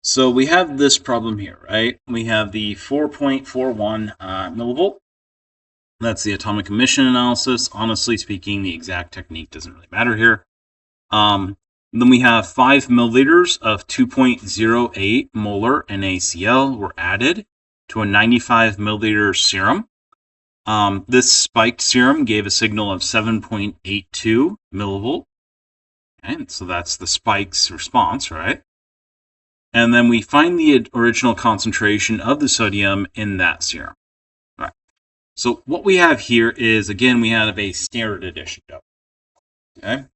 So we have this problem here, right? We have the 4.41 millivolt. That's the atomic emission analysis. Honestly speaking, the exact technique doesn't really matter here. Then we have 5 milliliters of 2.08 molar NaCl were added to a 95 milliliter serum. This spiked serum gave a signal of 7.82 millivolt. And so that's the spike's response, right? And then we find the original concentration of the sodium in that serum. All right. So what we have here is, again, we have a standard addition dose. Okay.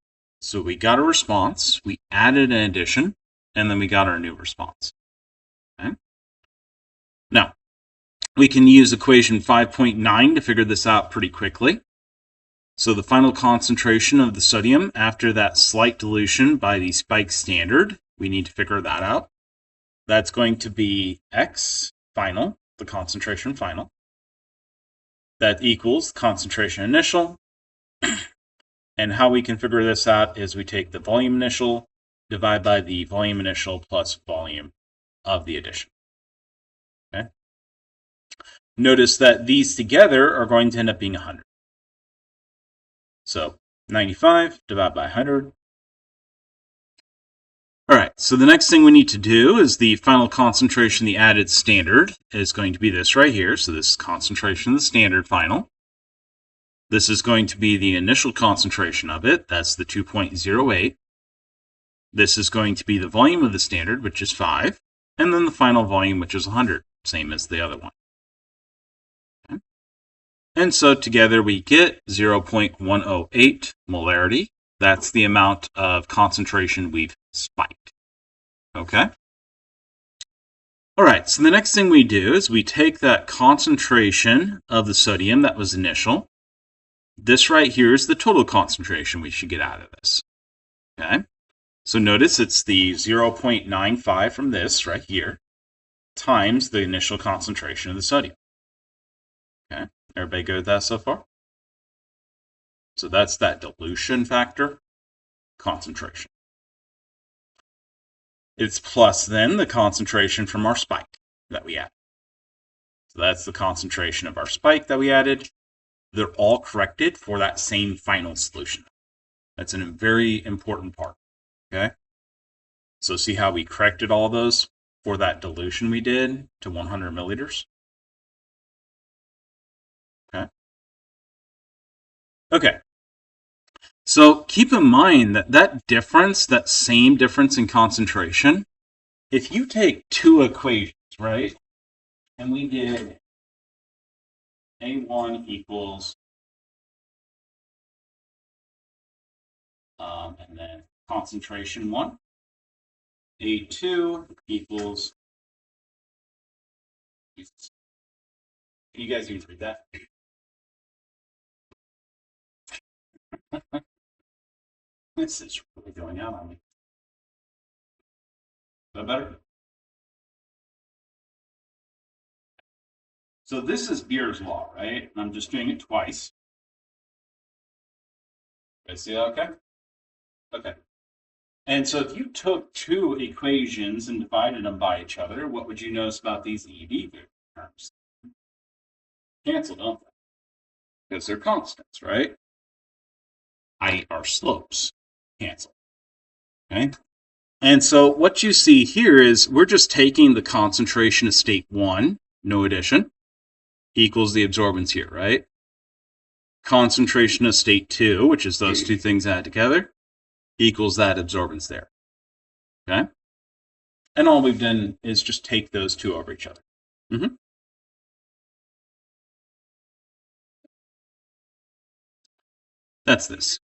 So we got a response, we added an addition, and then we got our new response. Okay. Now, we can use equation 5.9 to figure this out pretty quickly. So the final concentration of the sodium after that slight dilution by the spike standard, we need to figure that out. That's going to be X final, the concentration final. That equals concentration initial. And how we can figure this out is we take the volume initial, divide by the volume initial plus volume of the addition. Okay. Notice that these together are going to end up being 100. So 95 divided by 100. All right, so the next thing we need to do is the final concentration, the added standard, is going to be this right here. So this is concentration of the standard final. This is going to be the initial concentration of it. That's the 2.08. This is going to be the volume of the standard, which is 5. And then the final volume, which is 100, same as the other one. Okay. And so together we get 0.108 molarity. That's the amount of concentration we've spiked. Okay? All right, so the next thing we do is we take that concentration of the sodium that was initial. This right here is the total concentration we should get out of this. Okay? So notice it's the 0.95 from this right here times the initial concentration of the sodium. Okay? Everybody good with that so far? So that's that dilution factor, concentration. It's plus then the concentration from our spike that we added. So that's the concentration of our spike that we added. They're all corrected for that same final solution. That's a very important part. Okay? So see how we corrected all those for that dilution we did to 100 milliliters? Okay. Okay. So keep in mind that that difference, that same difference in concentration, if you take two equations, right, and we did A1 equals, and then concentration 1, A2 equals, you guys even read that? This is really going out on me. Is that better? So this is Beer's law, right? I'm just doing it twice. You guys see that okay? Okay. And so if you took two equations and divided them by each other, what would you notice about these ED terms? Cancel, don't they? Because they're constants, right? I.e. our slopes cancel. Okay? And so what you see here is we're just taking the concentration of state 1, no addition, equals the absorbance here, right? Concentration of state 2, which is those two things added together, equals that absorbance there. Okay? And all we've done is just take those two over each other. Mm-hmm. That's this.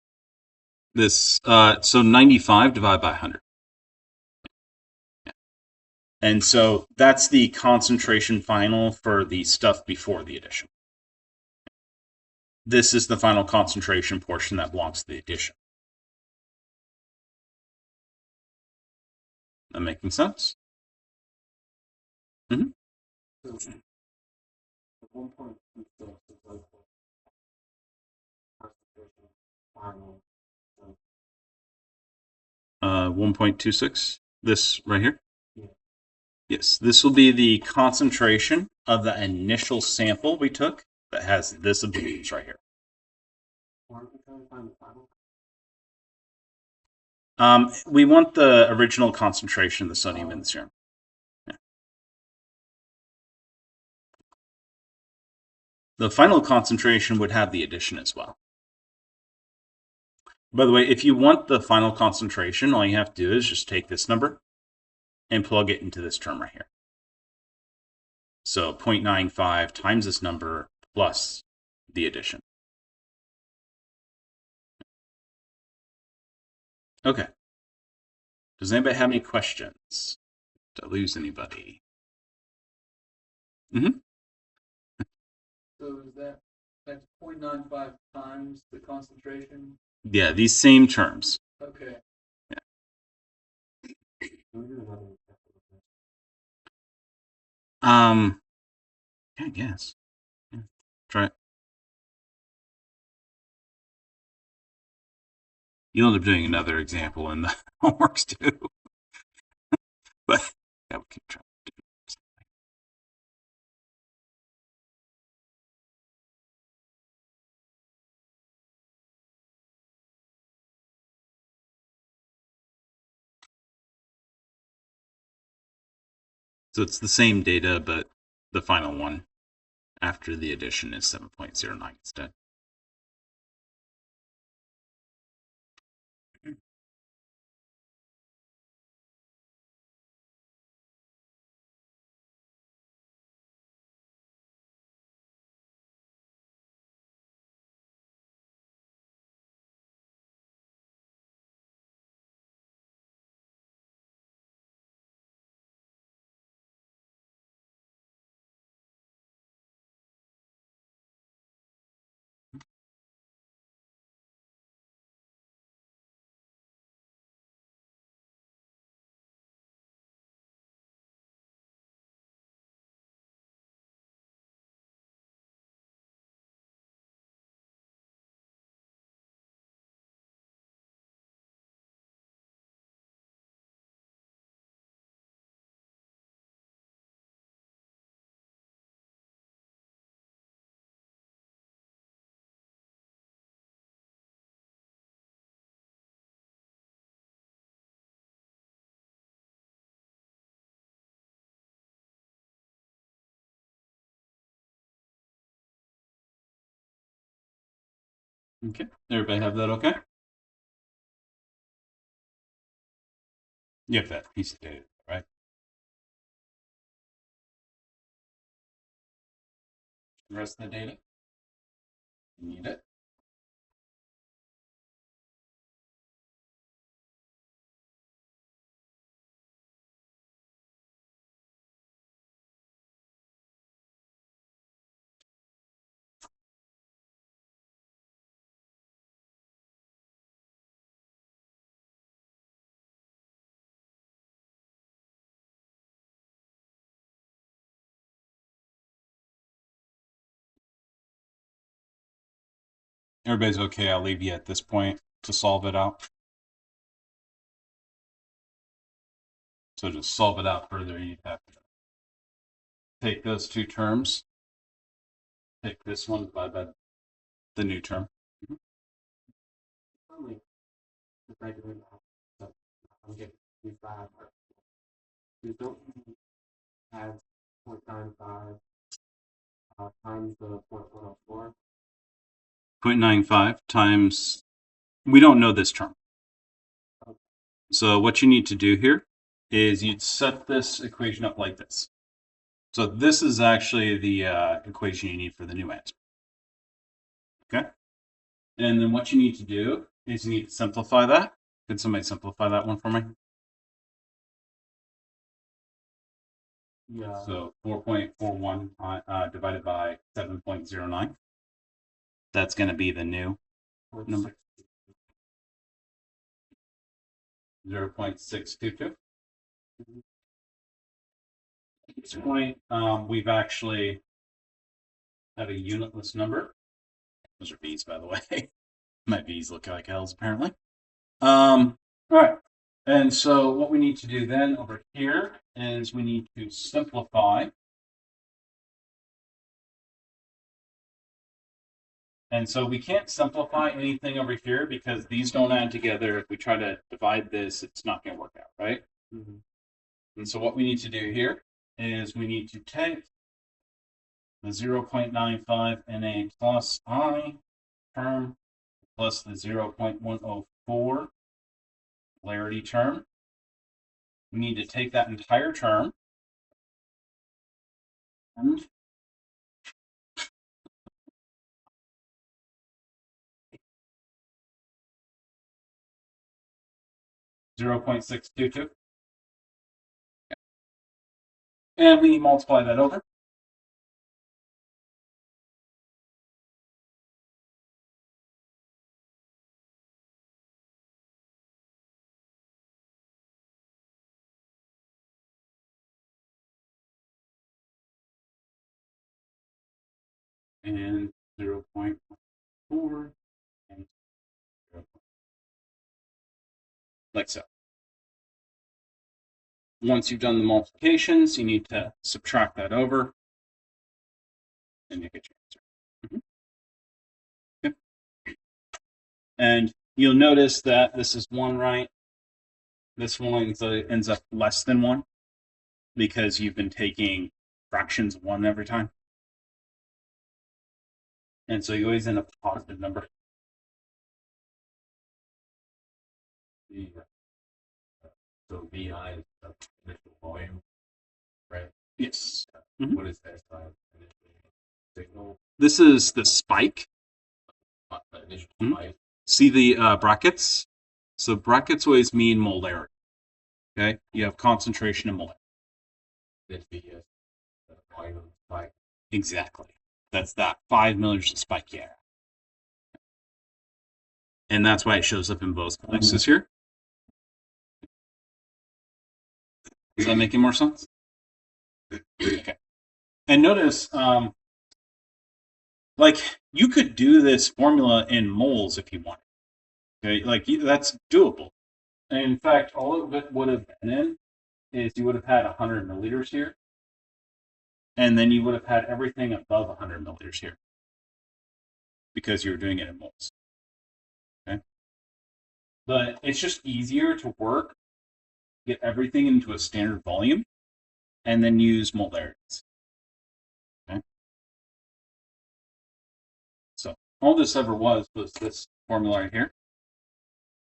So 95 divided by 100. And so that's the concentration final for the stuff before the addition. This is the final concentration portion that belongs to the addition. That making sense? Mm-hmm. 1.26. This right here. Yes, this will be the concentration of the initial sample we took that has this abundance right here. We want the original concentration of the sodium in the serum. Yeah. The final concentration would have the addition as well. By the way, if you want the final concentration, all you have to do is just take this number and plug it into this term right here. So 0.95 times this number plus the addition. Okay. Does anybody have any questions? Did I lose anybody? Mm-hmm. So is that's 0.95 times the concentration? Yeah, these same terms. Okay. Yeah, I guess. Yeah. Try it. You'll end up doing another example in the homeworks too. But yeah, we can try to do something. So it's the same data, but the final one after the addition is 7.09 instead. Okay, everybody have that okay? You have that piece of data, right? The rest of the data? You need it? Everybody's okay. I'll leave you at this point to solve it out. So just solve it out further. You have to take those two terms, take this one divided by the new term. We don't have 0.95 times the 0.104. 0.95 times, we don't know this term. So what you need to do here is you'd set this equation up like this. So this is actually the equation you need for the new answer. Okay? And then what you need to do is you need to simplify that. Could somebody simplify that one for me? Yeah. So 4.41 divided by 7.09. That's going to be the new number. 0.622. At this point, we've actually have a unitless number. Those are V's, by the way. My V's look like L's, apparently. All right. And so what we need to do then over here is we need to simplify. And so we can't simplify anything over here because these don't add together. If we try to divide this, it's not going to work out, right? Mhm. And so what we need to do here is we need to take the 0.95 Na plus I term plus the 0.104 polarity term. We need to take that entire term and 0.622. And we multiply that over. And 0.4 and 0. Like so. Once you've done the multiplications, you need to subtract that over and you get your answer. Okay. And you'll notice that this is 1, right? This one ends up less than 1 because you've been taking fractions of 1 every time. And so you always end up with a positive number. So VI is the initial volume, right? Yes. What is that initial signal? This is the spike. The initial Mhm. spike. See the brackets? So brackets always mean molarity. Okay? You have concentration and molarity. This VS, the volume spike. Exactly. That's that 5 milliliters of spike, yeah. And that's why it shows up in both places here. Is that making more sense? Okay. And notice, like, you could do this formula in moles if you wanted. Okay, like that's doable. And in fact, all of it would have been in is you would have had 100 milliliters here, and then you would have had everything above 100 milliliters here because you were doing it in moles. Okay, but it's just easier to work, get everything into a standard volume, and then use molarities. Okay, so all this ever was this formula right here.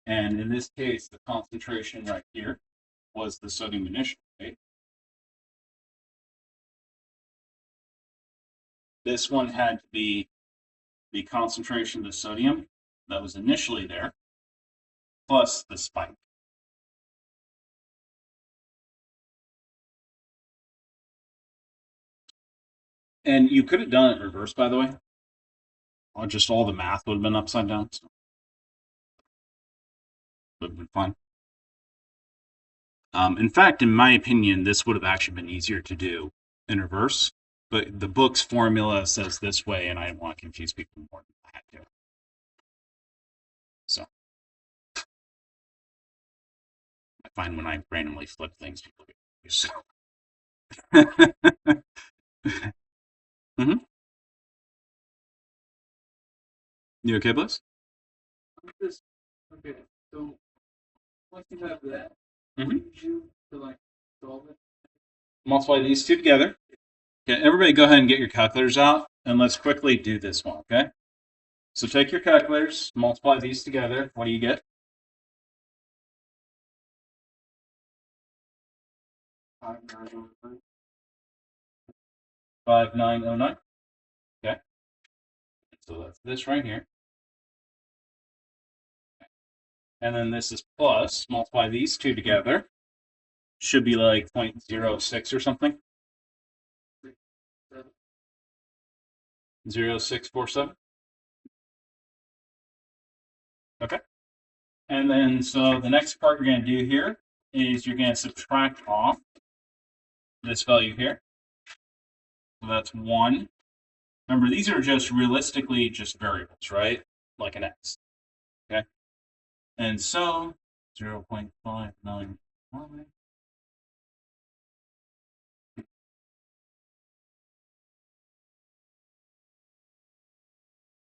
And in this case, the concentration right here was the sodium initial, right? This one had to be the concentration of the sodium that was initially there, plus the spike. And you could have done it in reverse, by the way. Or just all the math would have been upside down. So. Would have been fine. In fact, in my opinion, this would have actually been easier to do in reverse. But the book's formula says this way, and I didn't want to confuse people more than I had to. So I find when I randomly flip things, people get confused. Mm-hmm. You okay, Bliss? Okay, so once you have that, Mhm. what do you do to like solve it? Multiply these two together. Okay, everybody go ahead and get your calculators out, and let's quickly do this one, okay? So take your calculators, multiply these together. What do you get? 5909. 5909. Okay. So that's this right here. And then this is plus, multiply these two together. Should be like 0.06 or something. 0.647. Okay. And then, so the next part you're going to do here is you're going to subtract off this value here. So that's 1. Remember, these are just realistically just variables, right? Like an x. Okay. And so 0.595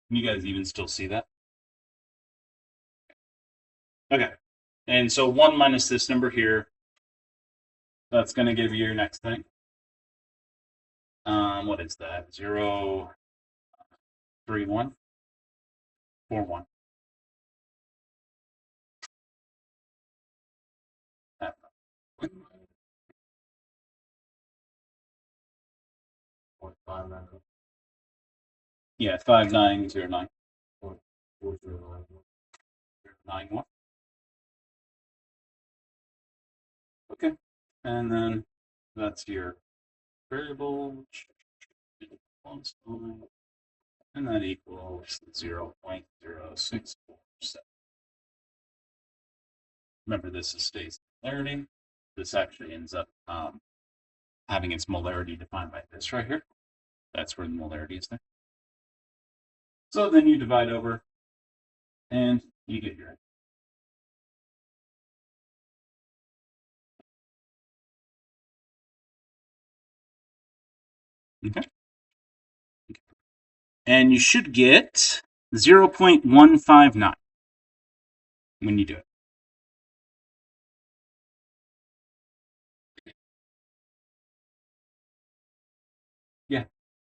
Can you guys even still see that? Okay. And so 1 minus this number here, that's going to give you your next thing. What is that? 0, 3, 1, 4, 1. Point five nine, Yeah, 5909. 409. 91. Okay. And then that's your variable. And that equals 0.0647. Remember, this is stays molarity. This actually ends up having its molarity defined by this right here. That's where the molarity is there. So then you divide over, and you get your. Okay. And you should get 0.159 when you do it.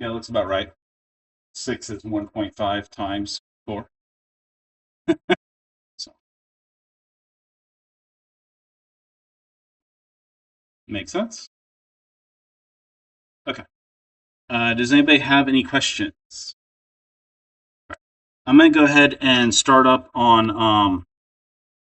Yeah, that's about right. 6 is 1.5 times 4. So makes sense. Okay. Does anybody have any questions? I'm going to go ahead and start up on